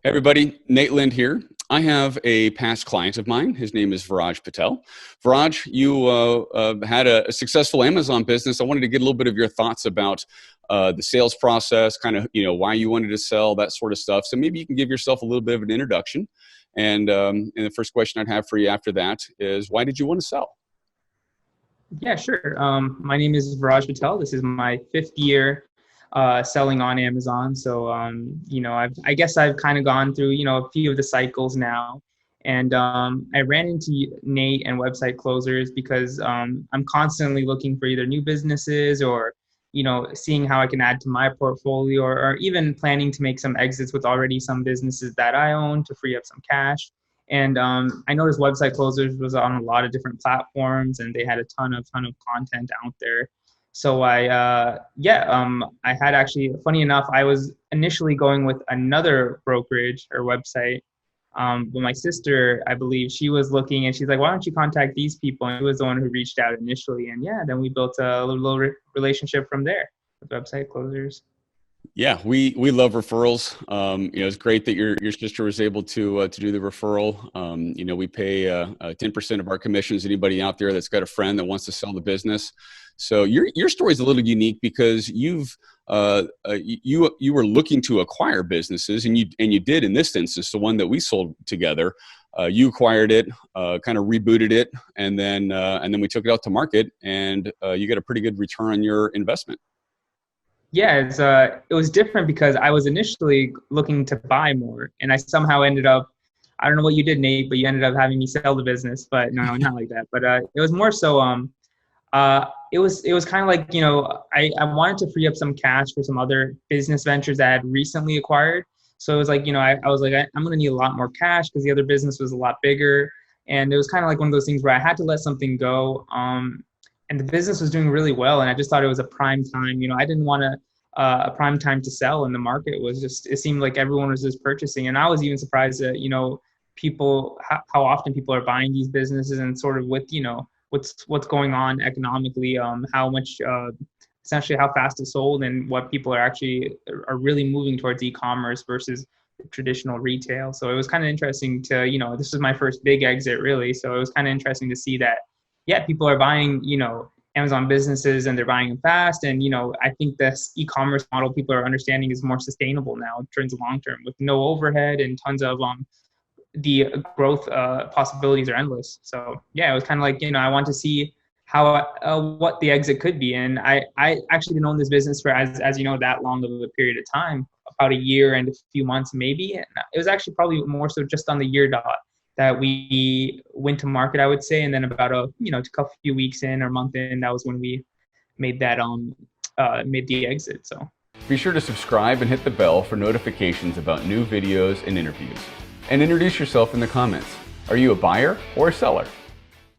Hey everybody, Nate Lind here. I have a past client of mine. His name is Viraj Patel. Viraj, you had a successful Amazon business. I wanted to get a little bit of your thoughts about the sales process, kind of, why you wanted to sell, that sort of stuff. So maybe you can give yourself a little bit of an introduction. And the first question I'd have for you after that is, why did you want to sell? Yeah, sure. My name is Viraj Patel. This is my fifth year selling on Amazon. So, I guess I've kind of gone through, a few of the cycles now. And I ran into Nate and Website Closers because I'm constantly looking for either new businesses or, seeing how I can add to my portfolio or even planning to make some exits with already some businesses that I own to free up some cash. And I noticed Website Closers was on a lot of different platforms, and they had a ton of content out there. So I had actually, funny enough, I was initially going with another brokerage or website. But my sister, I believe, she was looking, and she's like, "Why don't you contact these people?" And he was the one who reached out initially, and yeah, then we built a little relationship from there with Website Closers. Yeah, we love referrals. It's great that your sister was able to do the referral. We pay 10% of our commissions to anybody out there that's got a friend that wants to sell the business. So your story is a little unique because you were looking to acquire businesses, and you did in this instance, the one that we sold together. You acquired it, kind of rebooted it, and then we took it out to market, and you got a pretty good return on your investment. Yeah, it was different because I was initially looking to buy more, and I somehow ended up. I don't know what you did, Nate, but you ended up having me sell the business. But no, not like that. But it was more so. It was kind of like I wanted to free up some cash for some other business ventures that I had recently acquired. So it was like I was like I'm going to need a lot more cash because the other business was a lot bigger, and it was kind of like one of those things where I had to let something go. And the business was doing really well, and I just thought it was a prime time. I didn't want a prime time to sell, and the market was just, it seemed like everyone was just purchasing, and I was even surprised that people, how often people are buying these businesses, and sort of with what's going on economically, how much essentially how fast it sold, and what people are really moving towards e-commerce versus traditional retail. So it was kind of interesting to this was my first big exit really, so it was kind of interesting to see that yeah, people are buying, Amazon businesses, and they're buying them fast. And, I think this e-commerce model people are understanding is more sustainable now in terms of long term, with no overhead and tons of the growth possibilities are endless. So yeah, it was kind of like, I want to see how what the exit could be. And I actually didn't own this business for as that long of a period of time, about a year and a few months maybe. And it was actually probably more so just on the year dot that we went to market, I would say. And then about a few weeks in or month in, that was when we made that made the exit. So be sure to subscribe and hit the bell for notifications about new videos and interviews. And introduce yourself in the comments. Are you a buyer or a seller?